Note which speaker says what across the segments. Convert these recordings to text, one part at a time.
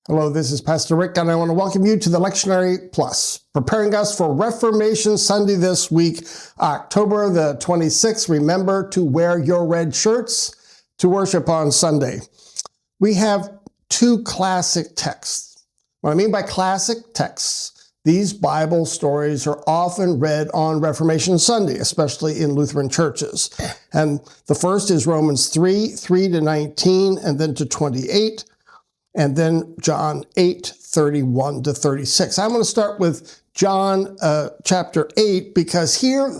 Speaker 1: Hello, this is Pastor Rick, and I want to welcome you to the Lectionary Plus, preparing us for Reformation Sunday this week, October the 26th. Remember to wear your red shirts to worship on Sunday. We have two classic texts. What I mean by classic texts, these Bible stories are often read on Reformation Sunday, especially in Lutheran churches. And the first is Romans 3:3-19, and then to 28. And then John 8:31-36. I'm going to start with John chapter 8, because here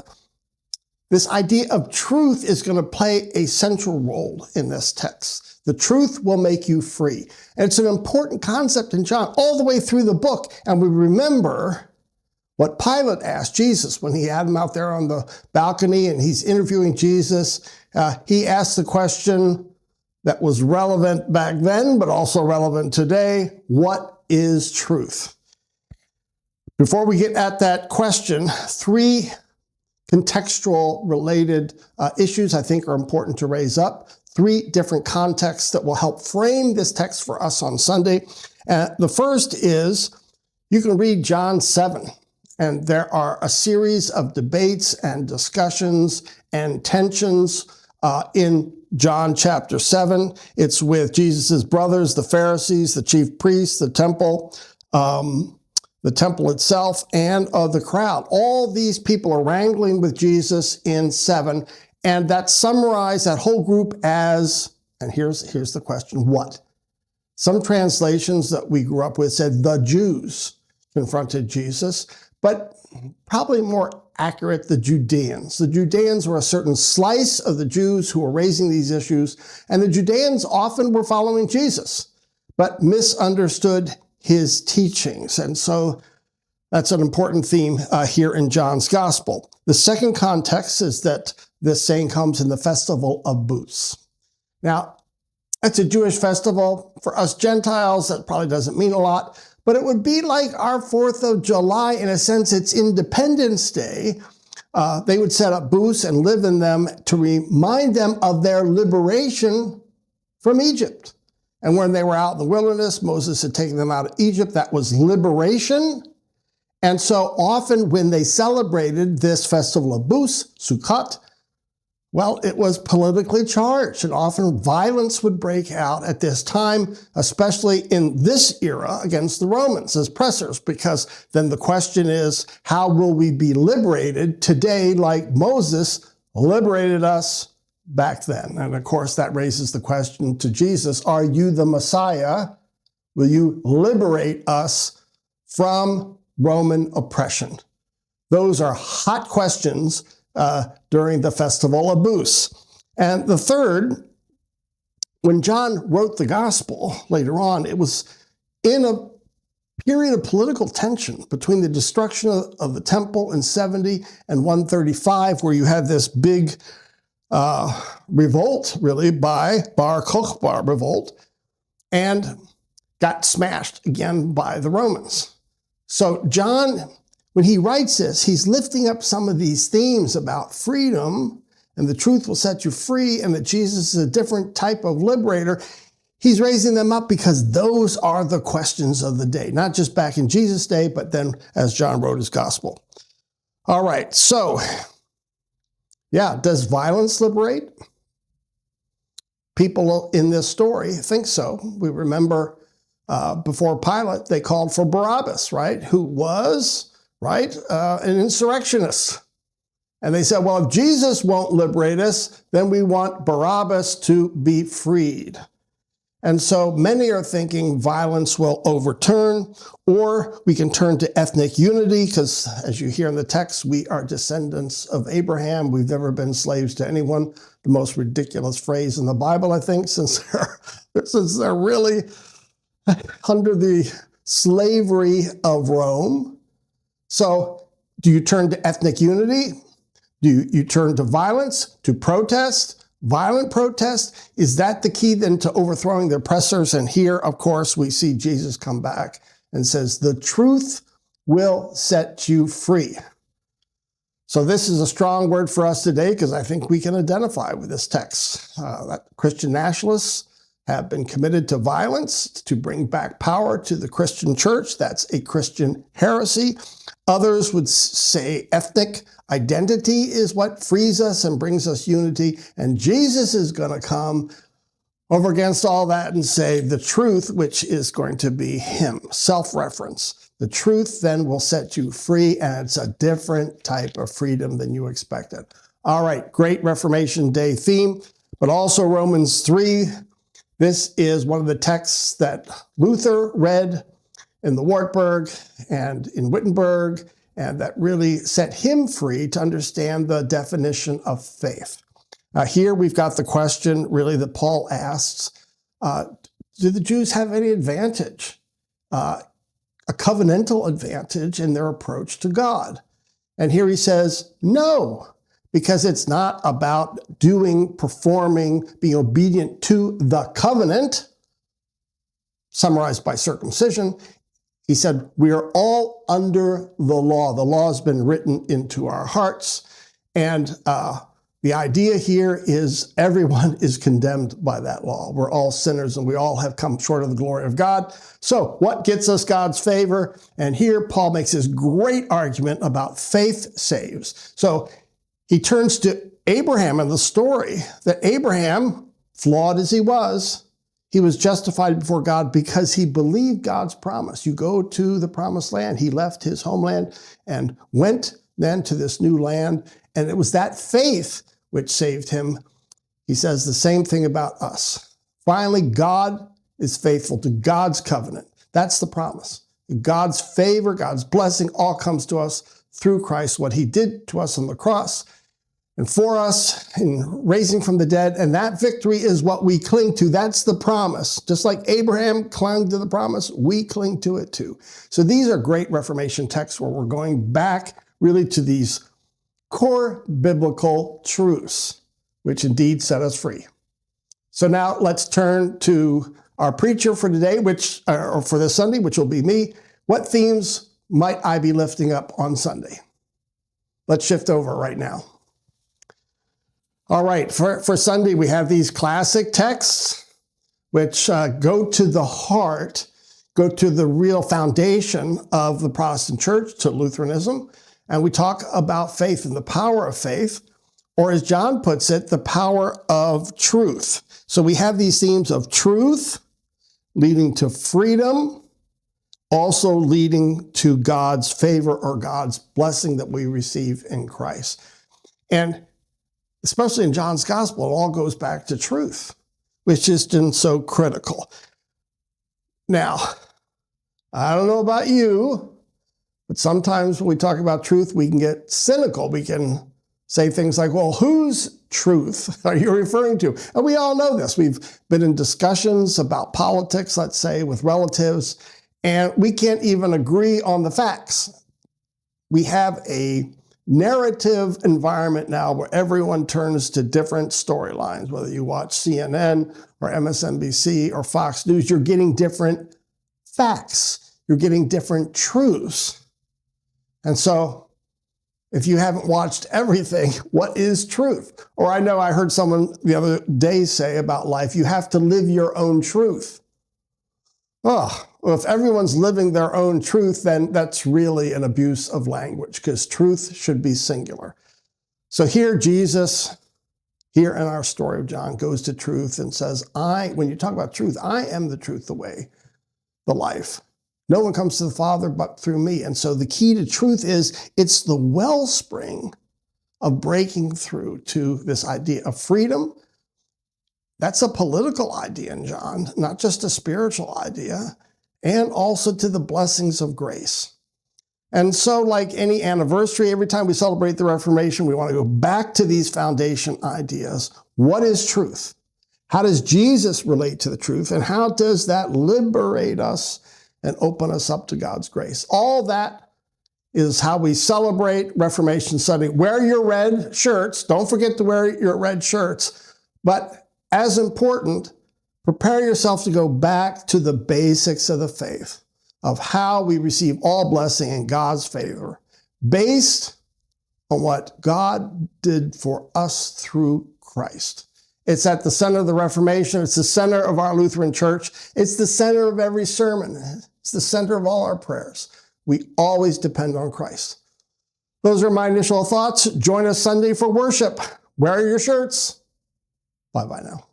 Speaker 1: this idea of truth is going to play a central role in this text. The truth will make you free. And it's an important concept in John all the way through the book. And we remember what Pilate asked Jesus when he had him out there on the balcony and he's interviewing Jesus. He asked the question that was relevant back then, but also relevant today: what is truth? Before we get at that question, three contextual related issues I think are important to raise up. Three different contexts that will help frame this text for us on Sunday. The first is, you can read John 7, and there are a series of debates and discussions and tensions in John chapter 7. It's with Jesus' brothers, the Pharisees, the chief priests, the temple itself, and the crowd. All these people are wrangling with Jesus in 7, and that's summarized, that whole group, as, and here's the question, what? Some translations that we grew up with said the Jews confronted Jesus, but probably more accurate, the Judeans. The Judeans were a certain slice of the Jews who were raising these issues, and the Judeans often were following Jesus, but misunderstood his teachings. And so that's an important theme here in John's gospel. The second context is that this saying comes in the festival of booths. Now, it's a Jewish festival. For us Gentiles, that probably doesn't mean a lot, but it would be like our 4th of July. In a sense, it's Independence Day. They would set up booths and live in them to remind them of their liberation from Egypt. And when they were out in the wilderness, Moses had taken them out of Egypt. That was liberation. And so often when they celebrated this festival of booths, Sukkot, well, it was politically charged, and often violence would break out at this time, especially in this era, against the Romans as oppressors, because then the question is, how will we be liberated today like Moses liberated us back then? And of course, that raises the question to Jesus: are you the Messiah? Will you liberate us from Roman oppression? Those are hot questions during the Festival of Booths. And the third, when John wrote the gospel later on, it was in a period of political tension between the destruction of the temple in 70 and 135, where you had this big revolt, really, by Bar Kokhba revolt, and got smashed again by the Romans. So John, when he writes this, he's lifting up some of these themes about freedom and the truth will set you free, and that Jesus is a different type of liberator. He's raising them up because those are the questions of the day, not just back in Jesus' day, but then as John wrote his gospel. All right, so, yeah, does violence liberate? People in this story think so. We remember before Pilate, they called for Barabbas, right? Who was, right, an insurrectionist. And they said, well, if Jesus won't liberate us, then we want Barabbas to be freed. And so many are thinking violence will overturn, or we can turn to ethnic unity, because as you hear in the text, we are descendants of Abraham. We've never been slaves to anyone. The most ridiculous phrase in the Bible, I think, since they're really under the slavery of Rome. So do you turn to ethnic unity? Do you turn to violence, to protest? Violent protest? Is that the key then to overthrowing the oppressors? And here, of course, we see Jesus come back and says, the truth will set you free. So this is a strong word for us today, because I think we can identify with this text. That Christian nationalists have been committed to violence to bring back power to the Christian church. That's a Christian heresy. Others would say ethnic identity is what frees us and brings us unity. And Jesus is going to come over against all that and say the truth, which is going to be him, self-reference. The truth then will set you free, and it's a different type of freedom than you expected. All right, great Reformation Day theme, but also Romans 3. This is one of the texts that Luther read in the Wartburg and in Wittenberg, and that really set him free to understand the definition of faith. Here we've got the question really that Paul asks, do the Jews have any advantage, a covenantal advantage in their approach to God? And here he says, no, because it's not about doing, performing, being obedient to the covenant, summarized by circumcision. He said, we are all under the law. The law has been written into our hearts. And the idea here is everyone is condemned by that law. We're all sinners and we all have come short of the glory of God. So what gets us God's favor? And here Paul makes this great argument about faith saves. So he turns to Abraham and the story that Abraham, flawed as he was justified before God because he believed God's promise. You go to the promised land. He left his homeland and went then to this new land. And it was that faith which saved him. He says the same thing about us. Finally, God is faithful to God's covenant. That's the promise. God's favor, God's blessing all comes to us through Christ, what he did to us on the cross and for us in raising from the dead. And that victory is what we cling to. That's the promise. Just like Abraham clung to the promise, we cling to it too. So these are great Reformation texts where we're going back really to these core biblical truths, which indeed set us free. So now let's turn to our preacher for today, or for this Sunday, which will be me. What themes might I be lifting up on Sunday? Let's shift over right now. All right, for Sunday, we have these classic texts, which go to the heart, go to the real foundation of the Protestant church, to Lutheranism. And we talk about faith and the power of faith, or as John puts it, the power of truth. So we have these themes of truth leading to freedom, also leading to God's favor or God's blessing that we receive in Christ. And especially in John's gospel, it all goes back to truth, which is been so critical. Now, I don't know about you, but sometimes when we talk about truth, we can get cynical. We can say things like, well, whose truth are you referring to? And we all know this. We've been in discussions about politics, let's say, with relatives, and we can't even agree on the facts. We have a narrative environment now where everyone turns to different storylines. Whether you watch CNN or MSNBC or Fox News, you're getting different facts. You're getting different truths. And so if you haven't watched everything, what is truth? Or I know I heard someone the other day say about life, you have to live your own truth. Oh, well, if everyone's living their own truth, then that's really an abuse of language, because truth should be singular. So here Jesus, here in our story of John, goes to truth and says, when you talk about truth, I am the truth, the way, the life. No one comes to the Father but through me. And so the key to truth is it's the wellspring of breaking through to this idea of freedom. That's a political idea in John, not just a spiritual idea, and also to the blessings of grace. And so like any anniversary, every time we celebrate the Reformation, we want to go back to these foundation ideas. What is truth? How does Jesus relate to the truth? And how does that liberate us and open us up to God's grace? All that is how we celebrate Reformation Sunday. Wear your red shirts. Don't forget to wear your red shirts. But as important, prepare yourself to go back to the basics of the faith, of how we receive all blessing in God's favor, based on what God did for us through Christ. It's at the center of the Reformation. It's the center of our Lutheran Church. It's the center of every sermon. It's the center of all our prayers. We always depend on Christ. Those are my initial thoughts. Join us Sunday for worship. Wear your shirts. Bye-bye now.